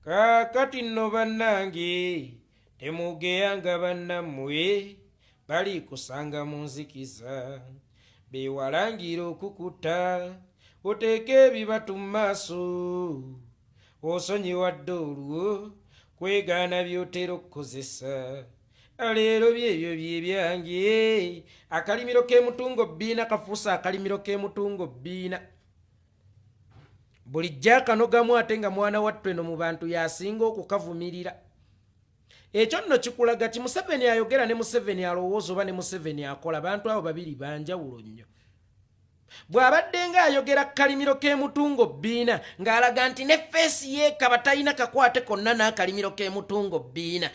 Kakati nno bannange temugeyanga bannammwe bali kusanga mu nzikiza bewalangira okukuta oteeke ebibatu mu maaso osonyiwadde olwo kwegaana by'otera okukozesa leero byebyo bye byange akalimiro k'emutungo bbiina kafuusa akalimiro k'emutungo bbiina bulijjo akanogamu ate nga mwana wattu eno mu bantu yasinga okukavumirira ekyo nno kikulaga ti Museveni ayogera ne Museveni alowooza oba ne Museveni akola bantu abo babiri banjawulo nnyo bw'abadde ng'ayogera kalimiro k'emutungo bbiina ng'alaga nti ne feesi yeekaba talina kakwate konna n'akalimiro k'emutungo bbiina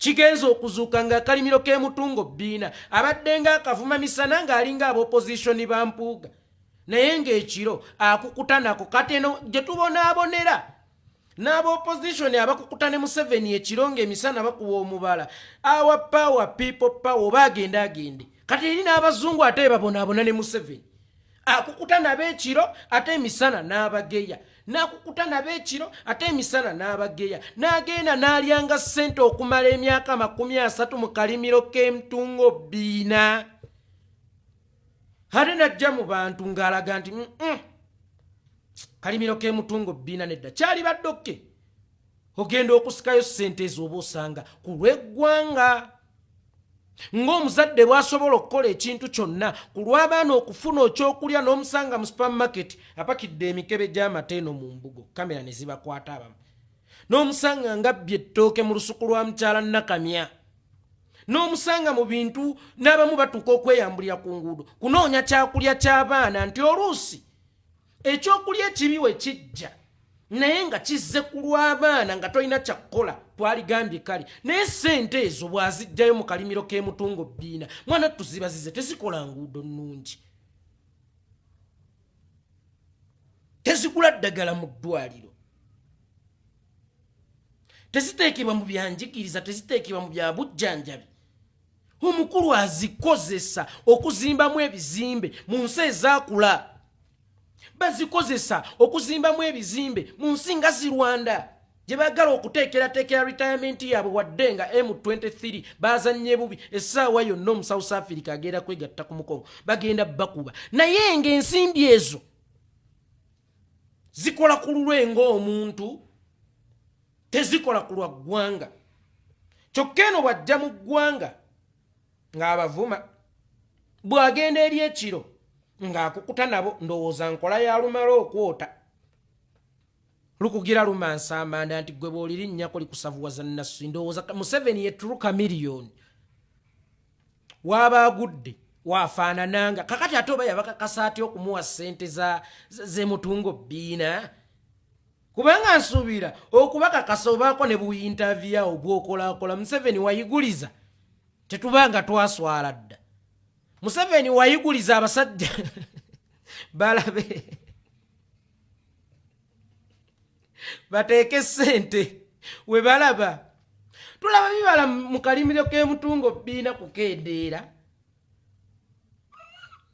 kigenza okuzuuka ng'akalimiro k'emutungo bbiina abadde ng'akavuma misana ng'alinga ab'opozitioni ba mpuuga naye ng'ekiro akukuta nako kati eno gye tubonaabonera n'ab'opozitioni abakukuta ne Museveni ekiro ng'emisana bakuwa omubala our power people power oba agende agende kati eri n'abazungu ate babonaabona ne Museveni akukuta nabo ekiro ate emisana n'abageya n'akukuta nabo ekiro ate emisana n'abageya n'agenda n'alyanga ssente okumala emyaka 30 mu kalimiro k'emutungo bbiina ate najja mu bantu ng'alaga nti kalimiro k'emutungo bbiina nedda kyali baddokke ogenda okusikayo ssente ezo oba osanga ku lw'eggwanga ng'omuzadde bw'asobola okukola ekintu kyonna ku lw'abaana okufuna ekyokulya n'omusanga mu supermarket apakidde emikebe gy'amata eno mu mbugo kamera ne zibakwata abamu n'omusanga ngabbye ettooke mu lusuku lwa mukyala Nakamya n'omusanga mu bintu n'abamu batuuka okweyambulira ku nguudo kunoonya kyakulya ky'abaana nti oluusi ekyokulya ekibi we kijja naye nga kizze ku lw'abaana nga tolina kyakukola twaligambye kale naye ssente ezo bw'azijjayo mu kalimiro k'emutungo bbiina mwana tuzibazize tezikola nguudo nnungi tezigula ddagala mu ddwaliro teziteekebwa mu byanjigiriza teziteekebwa mu bya bujjanjabi omukulu azikozesa okuzimbamu ebizimbe mu nsi ezaakula bazikozesa okuzimbamu ebizimbe mu nsi nga zi Rwanda gye baagala okuteekerateekera retirement yaabwe wadde nga M23 baazannye bubi essaawa yonna omu South Africa agenda kwegatta ku mukongo bagenda bakuba naye ng'ensimbi ezo zikola ku lulwe ng'omuntu tezikola ku lwa ggwanga kyokka eno bw'ajja mu ggwanga ng'abavuma bw'agenda eri ekiro ng'akukuta nabo ndowooza nkola ya lumala okwota lukugira lumansa amanda nti gwe bw'olirinnyako likusavuwaza nassu ndowooza Museveni yetuluka miliyoni waaba agudde waafaanananga kakati ate oba yabakakasa atya okumuwa ssente z'emutungo bbiina kubanga nsuubira okubakakasa obaako ne buyintaviya obw'okolaakola Museveni wayiguliza tetubanga twaswala dda Museveni wayiguliza abasajja balabe bateeke ssente we balaba tulaba bibala mu kalimiro k'emutungo bbiina kukendeera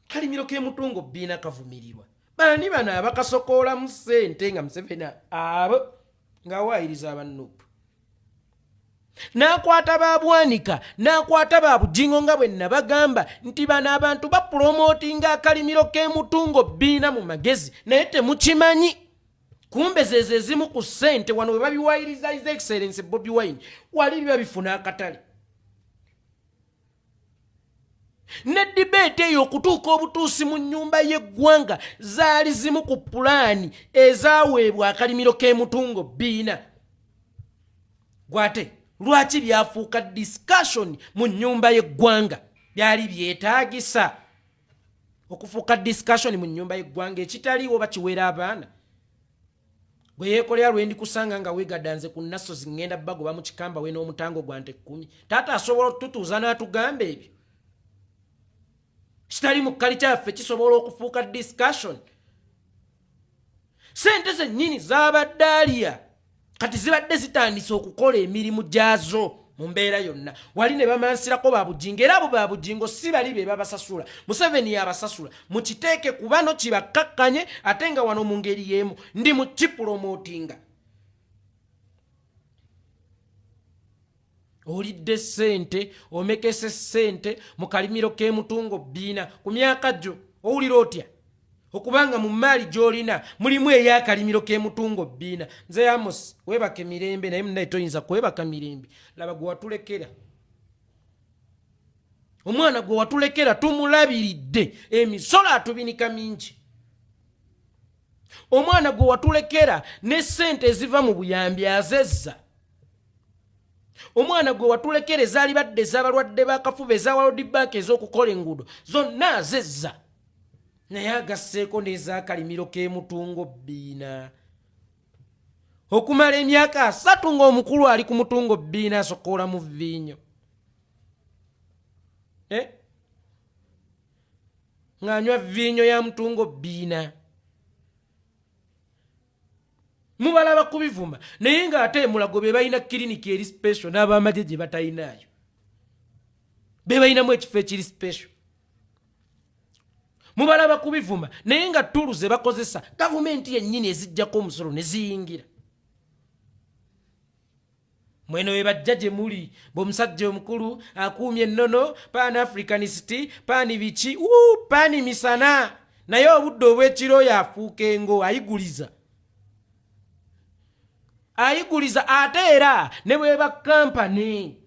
kalimiro k'emutungo bbiina kavumirirwa bani bano abakasokoolamu ssente nga Museveni abo ng'awaayiriza abannupu n'akwata baabwanika n'akwata baabujingo nga bwe nabagamba nti bano abantu bapulomootinga akalimiro k'emutungo bbiina mu magezi naye temukimanyi kumbe zezo ezimu ku ssente wano we babiwaayiriza His Excellency Bobi Wine wali biba bifuna akatale ne debate eyo okutuuka obutuusi mu nnyumba y'eggwanga zaali zimu ku pulaani ezaaweebwa akalimiro k'emutungo bbiina gwate lwaki byafuuka discussion mu nnyumba y'eggwanga byali byetaagisa okufuuka discussion mu nnyumba y'eggwanga ekitaliiwo bakiweera abaana gwe yeekolera lwendi kusanga nga weegaddanze ku nasozi ngenda bagoba mu kikamba we n'omutango gwa nte 10 taata asobola okututuuza n'atugamba ebyo kitali mu kkali kyaffe kisobola okufuuka discussion ssente zennyini zaabadde alya kati zibadde zitandise okukola emirimu gyazo mu mbeera yonna wali ne bamansirako babujingo era abo babujingo si bali be babasasula Museveni yabasasula mukiteeke ku bano kibakkakkanye ate nga wano mu ngeri y'emu ndi mu kipromotinga olidde ssente omekese ssente mu kalimiro k'emutungo bbina ku myaka gyo owulira otya okubanga mu maali gy'olina mulimu ey'akalimiro k'emutungo bbina. Nze Amos weebake mirembe naye munaye toyinza kwebaka mirembe. Laba gwe watulekera, omwana gwe watulekera tumulabiridde, emisolo atubinika mingi. Omwana gwe watulekera ne ssente eziva mu buyambi azezza. Omwana gwe watulekera ezaali badde ez'abalwadde b'akafuba eza World Bank ez'okukola enguudo zonna azezza, naye agasseeko n'ez'akalimiro k'emutungo bbina. Okumala emyaka 3 ng'omukulu ali ku mutungo bbina asokoola mu vinyo, ng'anywa vinyo ya mutungo bbina. Mubalaba kubivuma naye ng'ate emulago be balina kiriniki eri special n'abamagye gye batalinayo, be balinamu ekifo ekiri special. Mubalaba kubivuma naye nga ttulu ze bakozesa gavumenti yennyini ezijjako omusolo ne ziyingira. Mweno we bajja gye muli b'omusajja omukulu akuumye ennono, Pan Africanist, pani biki, pani misana, naye obudde obw'ekiro yafuuka engo ayiguliza. Ate era ne bweba kampani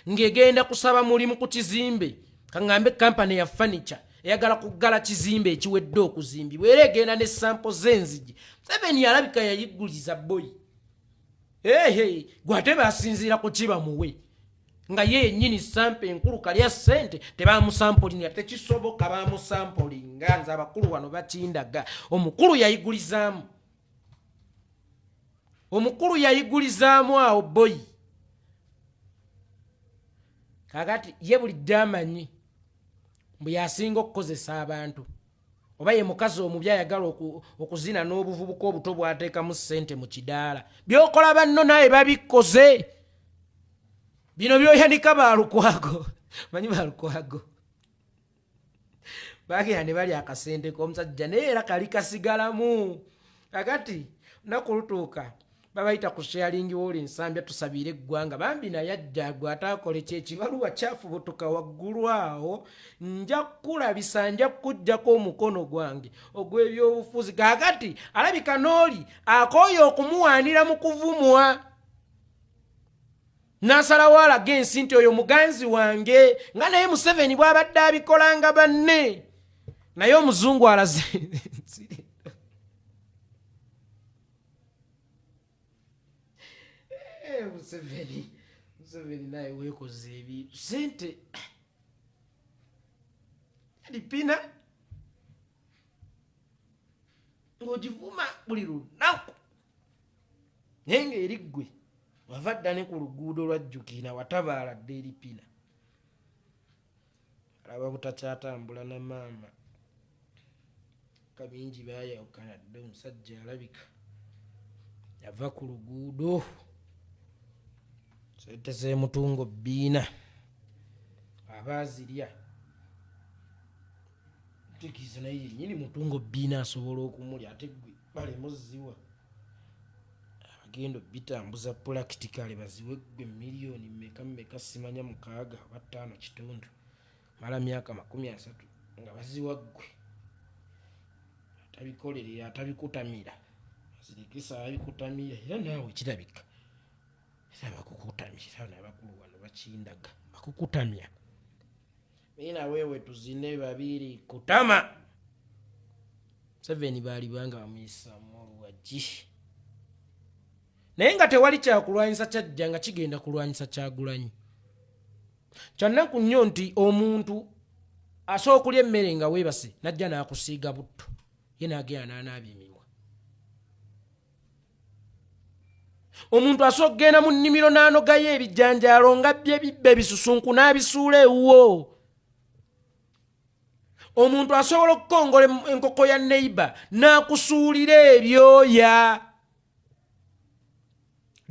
ng'egenda kusaba mulimu ku kizimbe, kaŋŋambe kampani ya furniture eyagala kuggala kizimbe ekiwedde okuzimbibwa era egenda ne sampo z'enzigi, Museveni alabika yayiguliza boyi. Gwe ate basinziira ku kiba muwe nga ye yennyini sampo enkulu kalya ssente tebamusampolinga, tekisoboka bamusampolinga. Nze abakulu wano bakindaga. Omukulu yayigulizaamu, omukulu yayigulizaamu awo boyi. Kakati ye bulidde amanyi mbu yasinga okukozesa abantu, oba ye mukazi omubi ayagala okuzina n'obuvubuka obuto bw'ateekamu ssente mu kidaala. By'okola banno naye babikoze. Bino by'oyanika Balukwago, manyi Balukwago bagenda ne bali akasente k'omusajja naye era kali kasigalamu. Kakati naku lutuuka babayita ku sharing wall ensambya tusabire eggwanga, bambi naye ajja gwe ataakole kyekibaluwa kyafubutuka waggulu awo, nja kulabisa, nja kuggyako omukono gwange ogw'ebyobufuzi. Kakati alabika n'oli akooye okumuwaanira mu kuvumwa, n'asalawo alaga ensi nti oyo muganzi wange, nga naye Museveni bw'abadde abikolanga banne. Naye omuzungu alaze Museveni naye weekoze ebintu sente alipina ng'ogivuma buli lunaku, naye ng'eri ggwe wava dda ne ku luguudo lwajjukira watabaala dda eripina. Alaba butakyatambula na maama, kabingi baayawukana dda. Omusajja alabika yava ku luguudo, sente z'emutungo bbina abaazirya ntegeeza naye yennyini mutungo bbina asobola okumulya, ate gwe balemuziwa. Agenda bitambuza practically baziwe gwe miliyoni mmeka simanya 6 oba 5 kitundu, mala myaka 30 nga baziwa gwe, atabikolere atabikutamira, azirikisa abikutamira era naawe kirabika era bakukutamira. N'abakulu wano bakindaga bakukutamya, naye wewe tuzine babiri kutama. Museveni baali banga bamuyisaamu oluwagi, naye nga tewali kyakulwanyisa kyajja nga kigenda kulwanyisa Kyagulanyi. Kyannaku nnyo nti omuntu asobola okulya emmere nga weebase najja n'akusiiga butto, ye n'agenda n'anaabya emimwa. Omuntu asobola okugenda mu nnimiro n'anogayo ebijanjaalo nga bye bibbe bisusunku n'abisuula ewuwo. Omuntu asobola okukongola enkoko ya neighbor n'akusuulira ebyoya.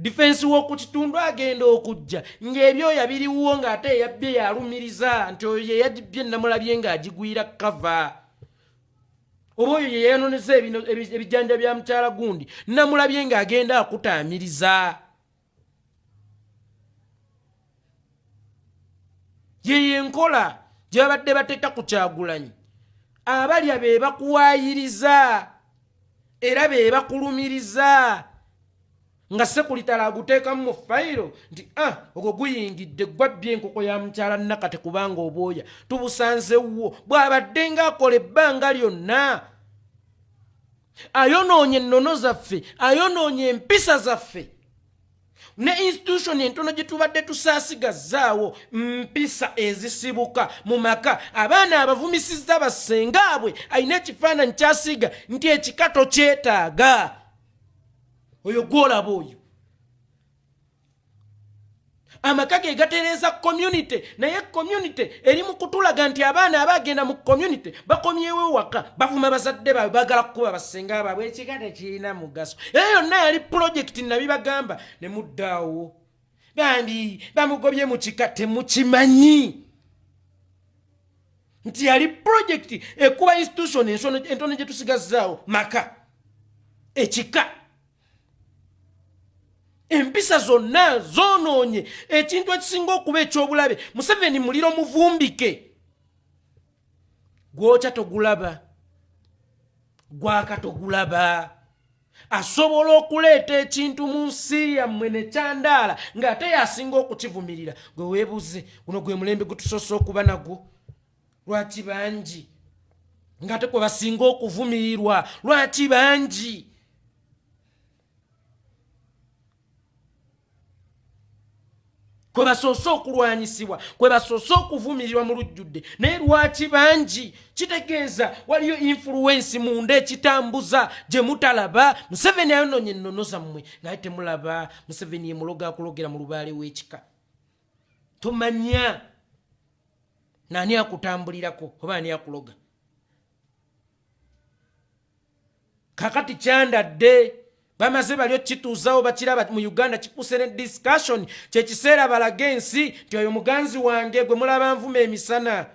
Defense w'oku kitundu agenda okujja ng'ebyoya biriwo ng'ate yabbye yalumiriza nti oyo ye yagibbye namulabye ng'agigwira kava. Oba oyo ye yanoneza ebijanja bya mukyala gundi namulabye ng'agenda akutaamiriza. ye enkola gye babadde bateeka ku Kyagulanyi. Abalya be bakuwaayiriza era be bakulumiriza nga Sekulitale aguteekamu mu fayiro nti ogwo guyingidde gwabbye enkoko ya mukyala Nakate kubanga obwoya tubusanzewo. Bw'abadde ng'akola ebbanga lyonna ayonoonye ennono zaffe, ayonoonye empisa zaffe ne institution entono gye tubadde tusaasigazzaawo, mpisa ezisibuka mu maka. Abaana abavumisizza bassengaabwe alina ekifaananyi kyasiiga nti ekikato kyetaaga oyo gwolaba oyo. Amaka ge gatereeza community, naye community eri mu kutulaga nti abaana abagenda mu community bakomyewo waka bavuma bazadde baabwe bagala kukuba bassenga baabwe. Ekikate kirina mugaso. Eyo yonna yali project nabibagamba ne muddaawo. Bambi bamugobye mu kikate mukimanyi nti yali project ekuba institution entono gye tusigazzaawo maka ekika. Empisa zonna zoonoonye ekintu ekisinga okuba ekyobulabe. Museveni muliro muvumbike gwokya togulaba, gwaka togulaba. Asobola okuleeta ekintu mu nsi yammwe ne kyandaala ng'ate yasinga okukivumirira. Gwe weebuze guno gwe mulembe gutusoose okuba nagwo. Lwaki bangi ng'ate kwe basinga okuvumirirwa? Lwaki bangi? Kwe basoose okulwanyisibwa, kwe basoose okuvumirirwa mu lujjudde, naye lwaki bangi? Kitegeeza waliyo influence munda ekitambuza gye mutalaba. Museveni ayonoonye ennono zammwe naye temulaba. Museveni ye muloga akulogera mu lubaale w'ekika. Tomanya nani akutambulirako oba ani akuloga. Kakati kyandadde bamaze balyo kituuzawo bakiraba mu Uganda kipuse ne discussion kyekiseera balage ensi nti oyo muganzi wange gwe mulaba nvuma emisana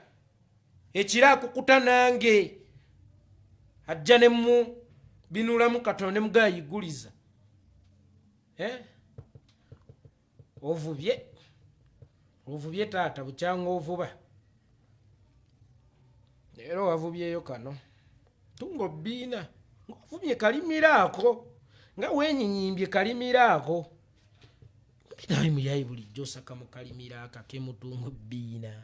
ekira akukuta nange ajja ne mu binulamu katono ne mugayiguliza. Ovubye taata bukyanga ovuba. Leero wavubyeyo kano tungo bbiina ng'ovubye kalimiraako nga wenyinyimbye kalimiraako. Naye muyayi bulijjo osaka mu kalimiraaka ke mutungo bbiina.